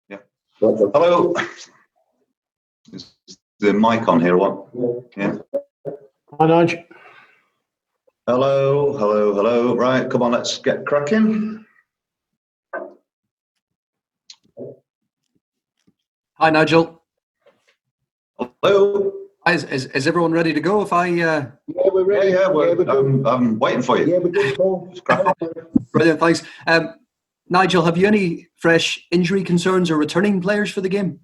Yeah. Hello. Is the mic on here? What? Yeah. Hi, Nigel. Hello. Right, come on, let's get cracking. Hi, Nigel. Hello. Is everyone ready to go? Yeah, we're ready. Yeah, I'm waiting for you. Yeah, we're good, Paul. Brilliant, thanks. Nigel, have you any fresh injury concerns or returning players for the game?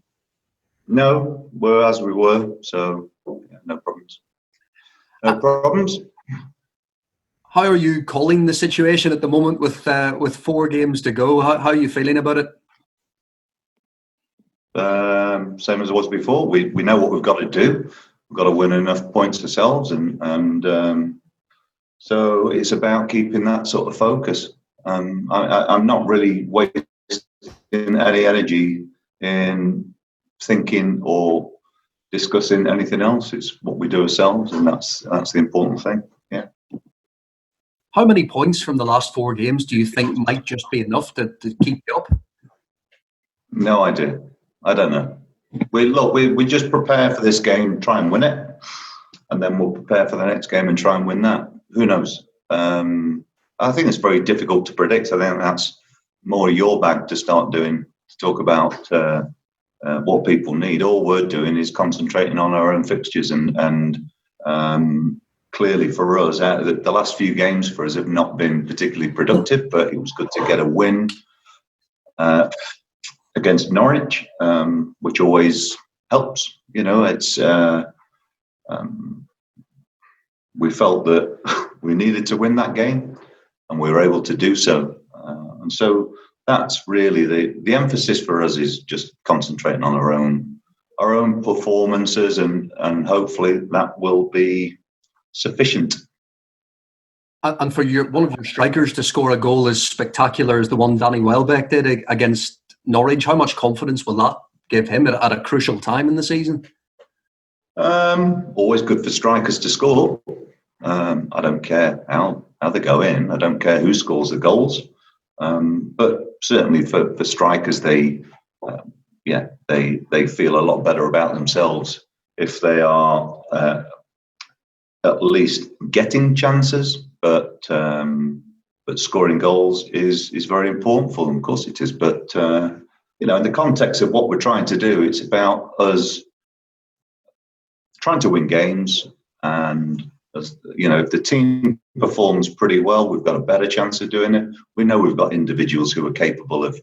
No, we're as we were, so yeah, no problems. No problems. How are you calling the situation at the moment with 4 games to go? How are you feeling about it? Same as it was before. We know what we've got to do. We've got to win enough points ourselves, and so it's about keeping that sort of focus. I'm not really wasting any energy in thinking or discussing anything else. It's what we do ourselves, and that's the important thing. Yeah. How many points from the last 4 games do you think might just be enough to keep you up? No idea. I don't know. We just prepare for this game, try and win it, and then we'll prepare for the next game and try and win that. Who knows? I think it's very difficult to predict. I think that's more your bag to start doing, to talk about what people need. All we're doing is concentrating on our own fixtures, and clearly for us, the last few games for us have not been particularly productive, but it was good to get a win against Norwich, which always helps. You know, it's we felt that we needed to win that game, and we were able to do so. And so that's really the emphasis for us, is just concentrating on our own performances, and hopefully that will be sufficient. And for one of your strikers to score a goal as spectacular as the one Danny Welbeck did against Norwich, how much confidence will that give him at a crucial time in the season? Always good for strikers to score. I don't care how they go in. I don't care who scores the goals. But certainly for strikers, they feel a lot better about themselves if they are at least getting chances. But scoring goals is very important for them. Of course it is. But in the context of what we're trying to do, it's about us trying to win games. And if the team performs pretty well, we've got a better chance of doing it. We know we've got individuals who are capable of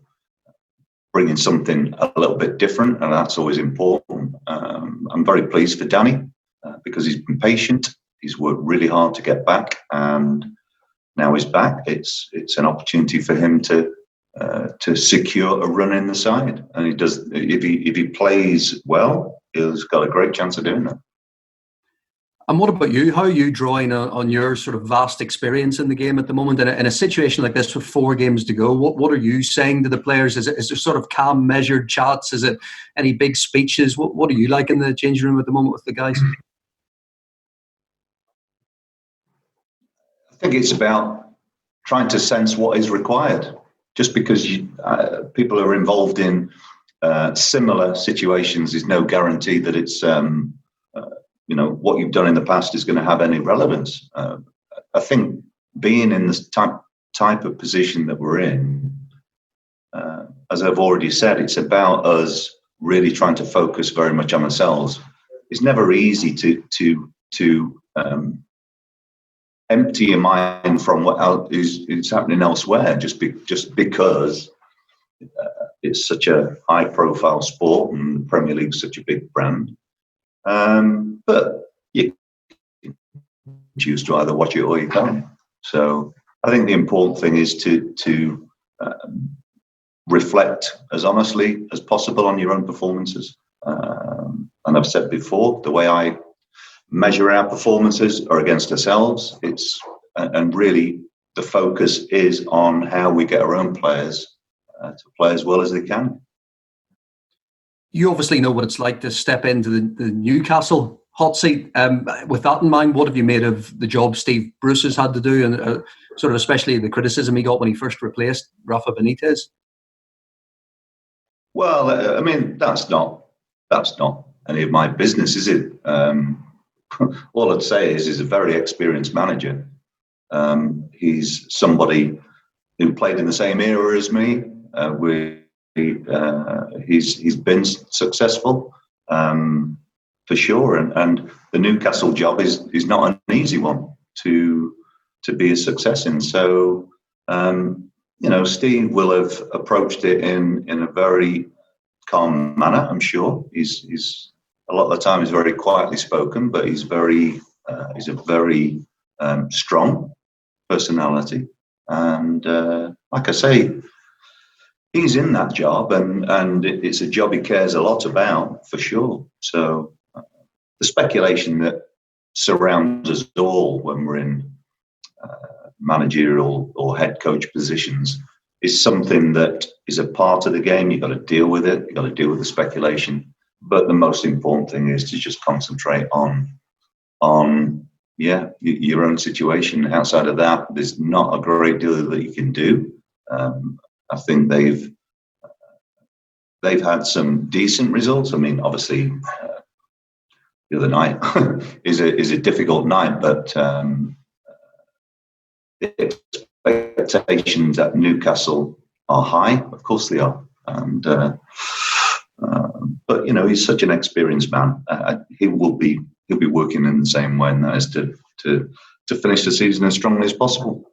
bringing something a little bit different, and that's always important. I'm very pleased for Danny because he's been patient. He's worked really hard to get back, and now he's back. It's an opportunity for him to secure a run in the side, and he does. If he plays well, he's got a great chance of doing that. And what about you? How are you drawing on your sort of vast experience in the game at the moment? In a situation like this with 4 games to go, what are you saying to the players? Is there sort of calm, measured chats? Is it any big speeches? What are you like in the changing room at the moment with the guys? I think it's about trying to sense what is required. Just because people are involved in similar situations is no guarantee that it's what you've done in the past is going to have any relevance. I think being in this type of position that we're in, as I've already said, it's about us really trying to focus very much on ourselves. It's never easy to empty your mind from what is happening elsewhere, just because it's such a high-profile sport and the Premier League's such a big brand. But you choose to either watch it or you can't. So I think the important thing is to reflect as honestly as possible on your own performances. And I've said before, the way I measure our performances are against ourselves. And really the focus is on how we get our own players to play as well as they can. You obviously know what it's like to step into the Newcastle hot seat. With that in mind, what have you made of the job Steve Bruce has had to do, and sort of especially the criticism he got when he first replaced Rafa Benitez? Well, I mean, that's not any of my business, is it? All I'd say is he's a very experienced manager. He's somebody who played in the same era as me. He's been successful for sure, and the Newcastle job is not an easy one to be a success in. So Steve will have approached it in a very calm manner. I'm sure he's a lot of the time he's very quietly spoken, but he's a very strong personality, and like I say, he's in that job, and it's a job he cares a lot about for sure. So the speculation that surrounds us all when we're in managerial or head coach positions is something that is a part of the game. You've got to deal with it. You've got to deal with the speculation. But the most important thing is to just concentrate on your own situation. Outside of that, there's not a great deal that you can do. I think they've had some decent results. I mean, obviously, the other night is a difficult night, but the expectations at Newcastle are high. Of course they are, and but he's such an experienced man. He'll be working in the same way, and that is to finish the season as strongly as possible.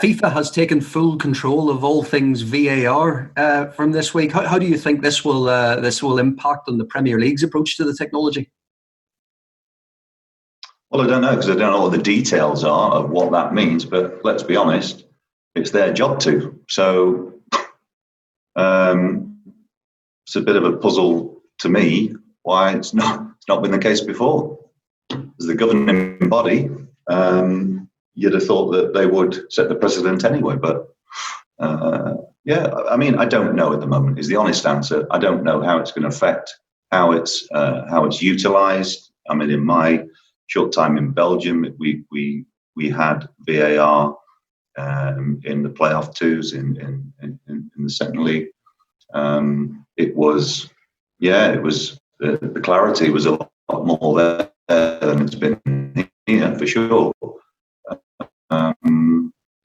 FIFA has taken full control of all things VAR from this week. How do you think this will impact on the Premier League's approach to the technology? Well, I don't know, because I don't know what the details are of what that means. But let's be honest, it's their job to. So it's a bit of a puzzle to me why it's not been the case before. As the governing body, you'd have thought that they would set the precedent anyway. But I mean, I don't know at the moment is the honest answer. I don't know how it's going to affect how it's utilised. I mean, in my short time in Belgium, we had VAR in the playoff twos in the second league. It was the clarity was a lot more there than it's been here for sure.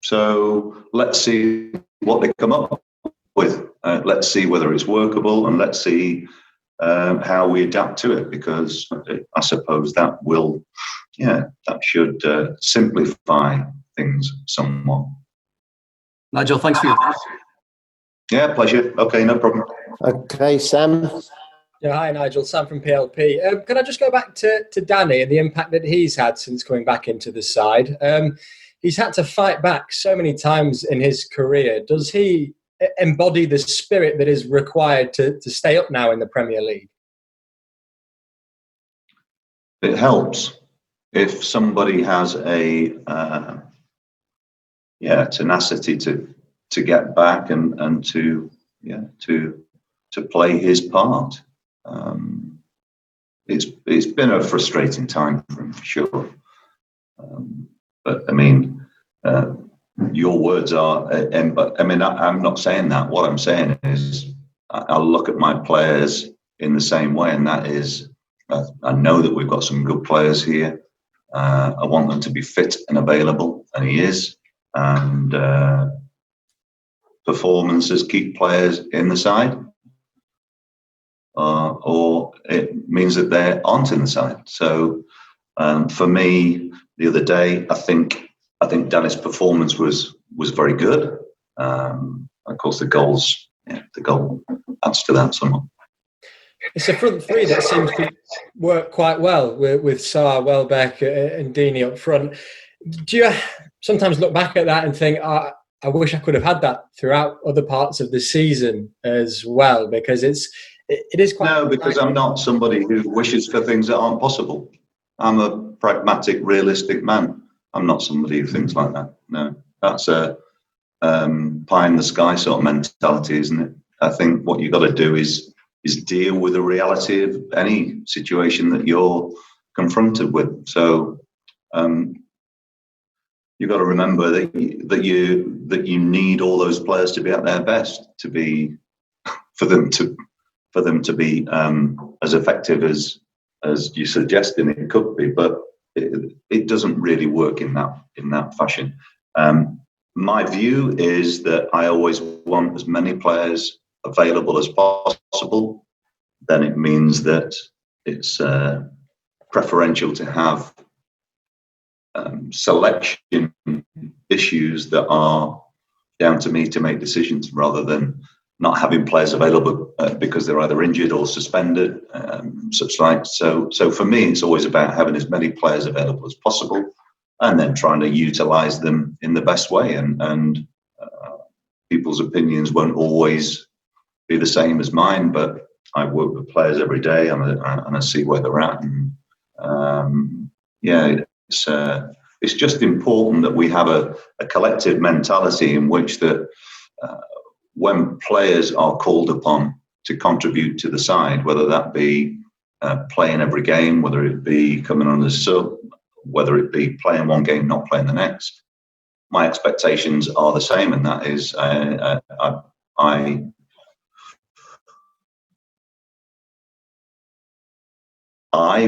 So let's see what they come up with. Let's see whether it's workable, and let's see how we adapt to it, because I suppose that should simplify things somewhat. Nigel, thanks for your time. Yeah, pleasure. Okay, no problem. Okay, Sam. Yeah, hi Nigel, Sam from PLP. Can I just go back to Danny and the impact that he's had since coming back into the side? He's had to fight back so many times in his career. Does he embody the spirit that is required to stay up now in the Premier League? It helps if somebody has a tenacity to get back and to play his part. It's been a frustrating time for him for sure. But I mean, your words are. I mean, I'm not saying that. What I'm saying is, I look at my players in the same way, and that is, I know that we've got some good players here. I want them to be fit and available, and he is. And performances keep players in the side, or it means that they aren't in the side. So for me, the other day, I think Danny's performance was very good. Of course, the goal adds to that somewhat. It's a front three that seems to work quite well with Sarr, Welbeck, and Deeney up front. Do you sometimes look back at that and think, I wish I could have had that throughout other parts of the season as well? Because it is quite. No, because I'm not somebody who wishes for things that aren't possible. I'm a pragmatic, realistic man. I'm not somebody who thinks like that. No, that's a pie in the sky sort of mentality, isn't it? I think what you've got to do is deal with the reality of any situation that you're confronted with. So you've got to remember that you need all those players to be at their best, for them to be as effective as you're suggesting it could be. But it doesn't really work in that fashion. My view is that I always want as many players available as possible. Then it means that it's preferential to have selection issues that are down to me to make decisions, rather than not having players available because they're either injured or suspended, such like. So for me, it's always about having as many players available as possible, and then trying to utilise them in the best way. And people's opinions won't always be the same as mine, but I work with players every day, and I see where they're at. And it's just important that we have a collective mentality in which that when players are called upon to contribute to the side, whether that be playing every game, whether it be coming on as sub, whether it be playing one game, not playing the next, my expectations are the same, and that is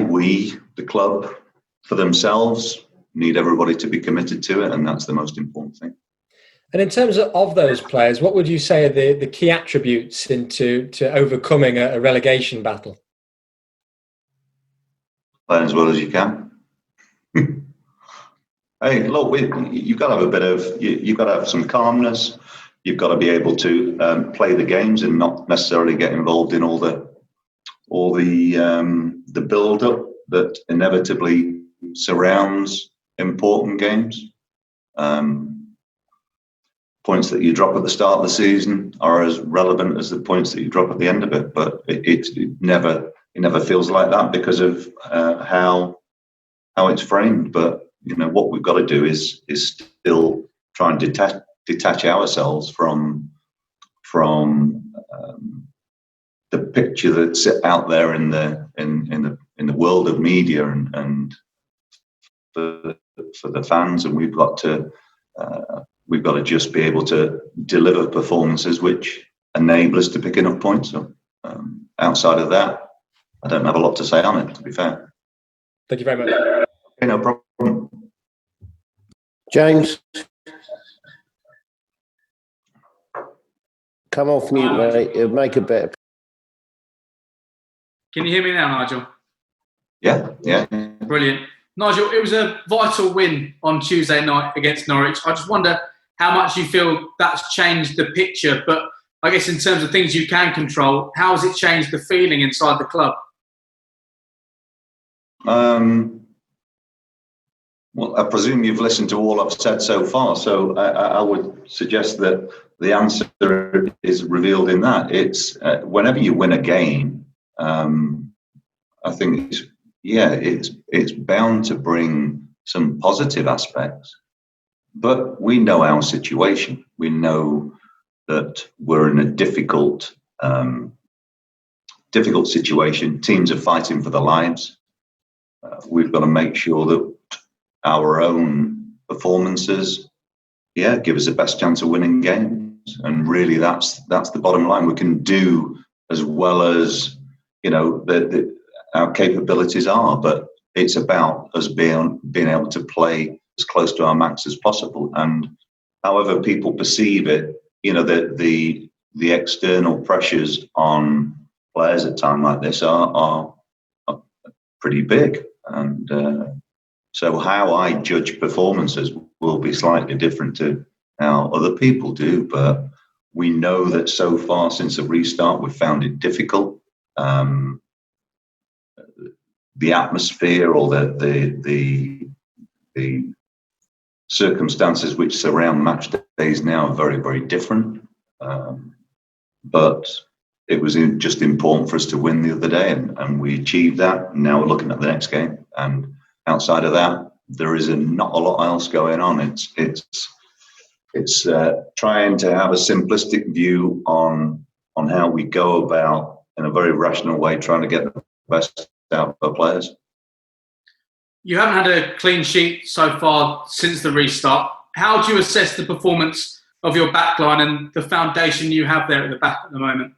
we, the club, for themselves, need everybody to be committed to it, and that's the most important thing. And in terms of those players, what would you say are the key attributes into overcoming a relegation battle? Playing as well as you can. Hey, look, you've got to have a bit of, you've got to have some calmness. You've got to be able to play the games and not necessarily get involved in all the build-up that inevitably surrounds important games. Points that you drop at the start of the season are as relevant as the points that you drop at the end of it, but it never feels like that because of how it's framed. But what we've got to do is still try and detach ourselves from the picture that's out there in the world of media and for the fans, and we've got to just be able to deliver performances which enable us to pick enough points. So outside of that, I don't have a lot to say on it, to be fair. Thank you very much. Okay, no problem. James, come off mute, mate. It'll make a better. Can you hear me now, Nigel? Yeah. Brilliant. Nigel, it was a vital win on Tuesday night against Norwich. I just wonder how much you feel that's changed the picture, but I guess in terms of things you can control, how has it changed the feeling inside the club? Well, I presume you've listened to all I've said so far, so I would suggest that the answer is revealed in that. It's whenever you win a game, I think it's bound to bring some positive aspects. But we know our situation. We know that we're in a difficult situation. Teams are fighting for their lives. We've got to make sure that our own performances, give us the best chance of winning games. And really, that's the bottom line. We can do as well as our capabilities are, but it's about us being able to play as close to our max as possible. And however people perceive it, the external pressures on players at a time like this are pretty big. And so how I judge performances will be slightly different to how other people do. But we know that so far since the restart, we've found it difficult. The atmosphere or the circumstances which surround match days now are very, very different. But it was just important for us to win the other day, and we achieved that. And now we're looking at the next game. And outside of that, there is not a lot else going on. It's trying to have a simplistic view on how we go about, in a very rational way, trying to get the best out of our players. You haven't had a clean sheet so far since the restart. How do you assess the performance of your backline and the foundation you have there at the back at the moment?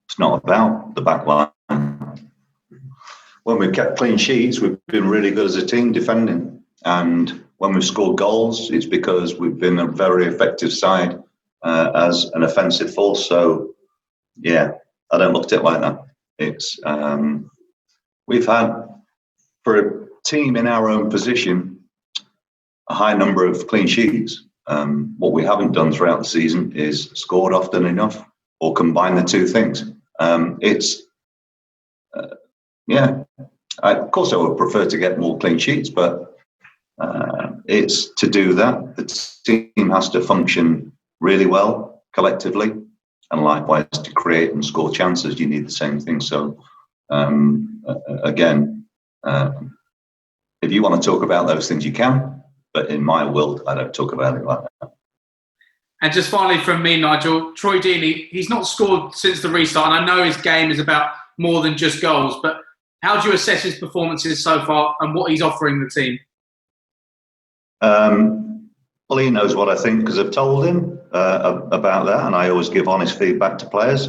It's not about the backline. When we've kept clean sheets, we've been really good as a team defending. And when we've scored goals, it's because we've been a very effective side as an offensive force. So, yeah, I don't look at it like that. It's we've had, for a team in our own position, a high number of clean sheets. What we haven't done throughout the season is scored often enough or combine the two things. Of course I would prefer to get more clean sheets, but it's to do that. The team has to function really well collectively, and likewise to create and score chances, you need the same thing. So again, if you want to talk about those things, you can, but in my world, I don't talk about it like that. And just finally from me, Nigel, Troy Deeney, he's not scored since the restart, and I know his game is about more than just goals, but how do you assess his performances so far and what he's offering the team? Well, he knows what I think because I've told him about that, and I always give honest feedback to players.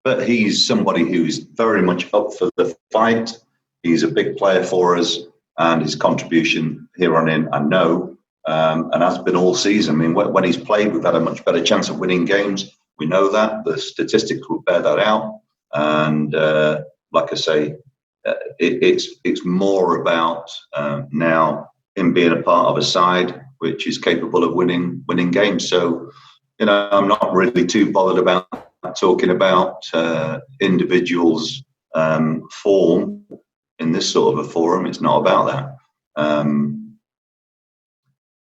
But he's somebody who's very much up for the fight. He's a big player for us, and his contribution here on in, I know, and has been all season. I mean, when he's played, we've had a much better chance of winning games. We know that. The statistics will bear that out. And like I say, it's more about now him being a part of a side which is capable of winning games. So, I'm not really too bothered about talking about individuals' form in this sort of a forum. It's not about that.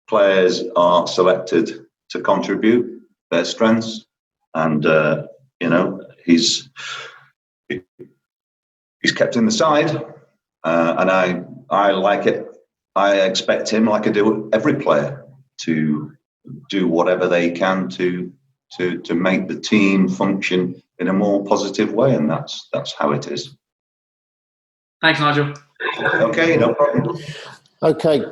Players are selected to contribute their strengths, and he's kept in the side, and I like it. I expect him, like I do every player, to do whatever they can to make the team function in a more positive way, and that's how it is. Thanks, Nigel. Okay, no problem. Okay,